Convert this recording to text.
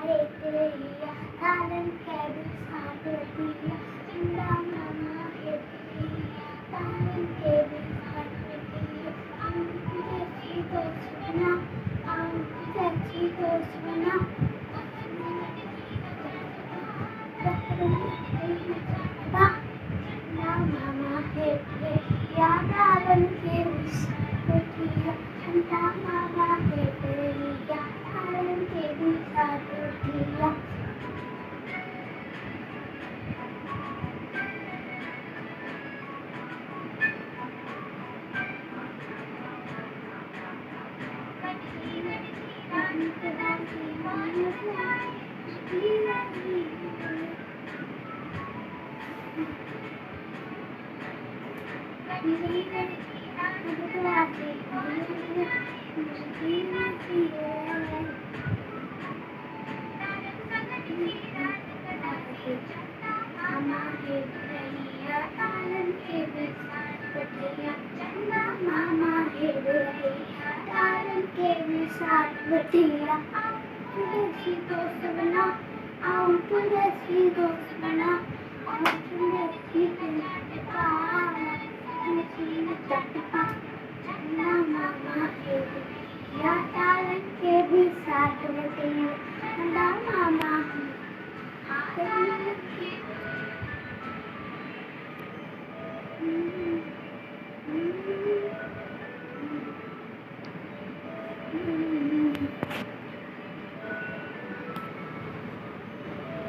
हेतरिया तालन के बिसात दिया चंदा मामा हेतरिया तालन के बिसात दिया जैसी दोस्त बना जैसी दोस्त बना मामा हेतरिया तालन के बिसात दिया चंदा मामा हेतरिया तालन के बिसात दिया दोस्त बना आओ तुझे दोस्त बना